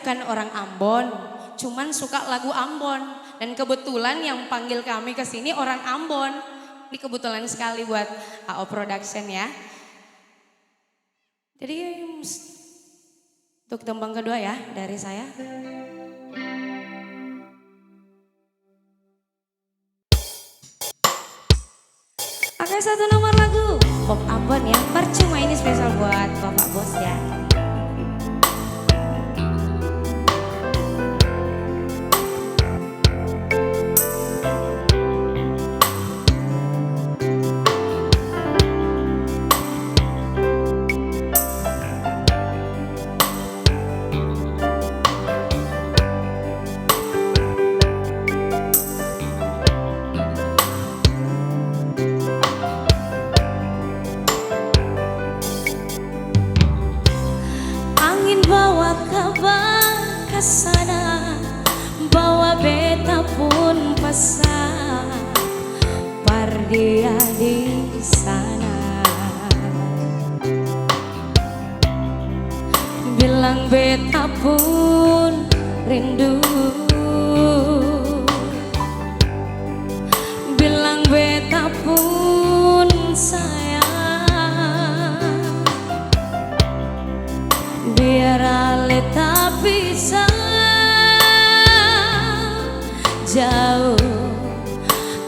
bukan orang Ambon, cuman suka lagu Ambon. Dan kebetulan yang panggil kami ke sini orang Ambon. Ini kebetulan sekali buat AO Production ya. Jadi untuk tembang kedua ya dari saya. Oke, satu nomor lagu Pop Ambon ya. Percuma ini spesial buat Bapak Bos ya. Sana bawa beta pun pasang pardia di sana, bilang beta pun rindu, bilang beta pun sayang, biar ale tak bisa jauh,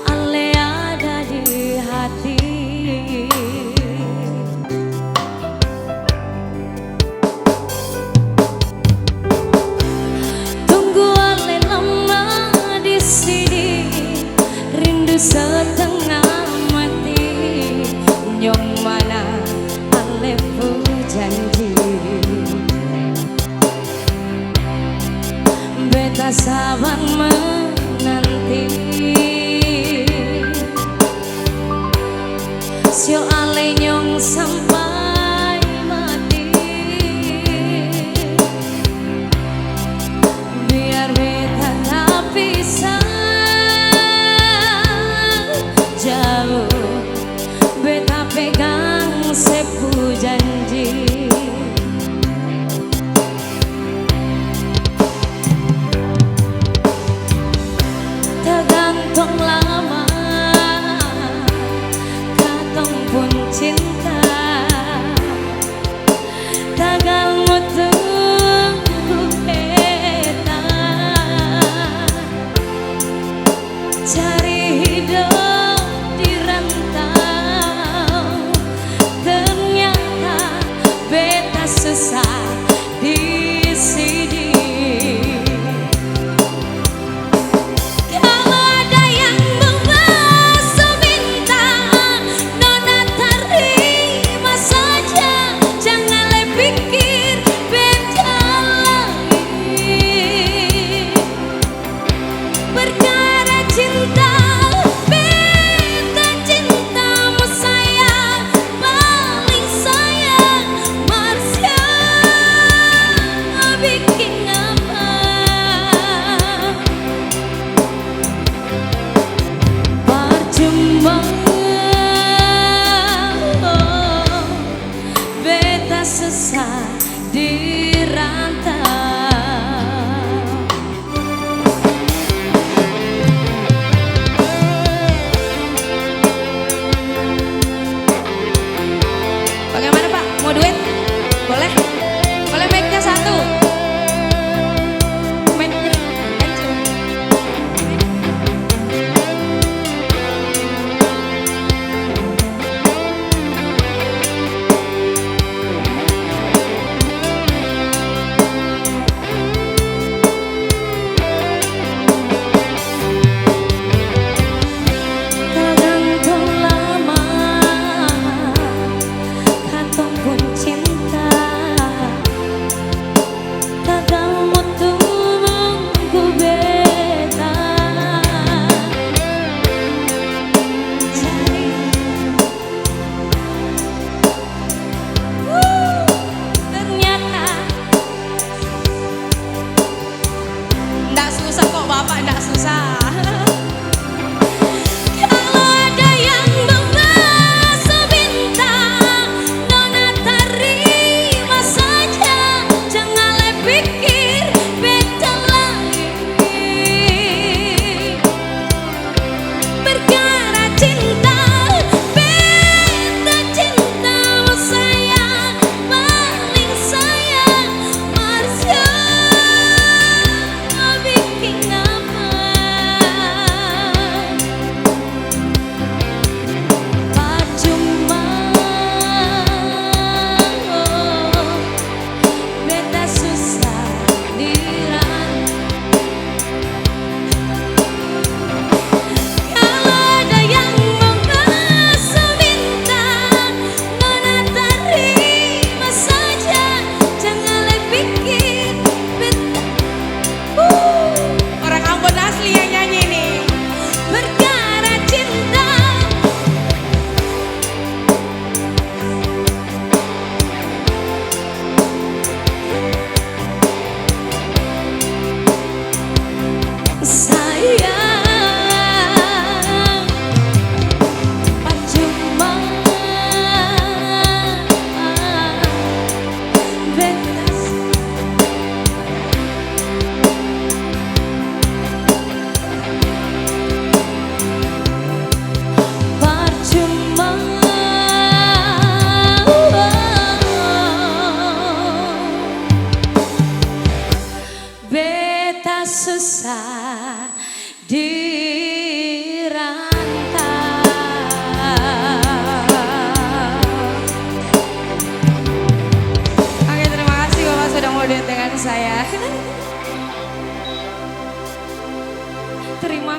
ale ada di hati. Tunggu ale lama di sini, rindu setengah mati. Nyong mana ale pu janji, beta sabar nanti sio ale nyong sampai mati, biar beta tak bisa jauh, beta pegang sepu janji. Tergantung lama katong pun cinta, tagal mo tunggu beta cari hidup di rantau, ternyata beta susah di sini. Kalau ada yang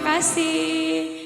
kasih.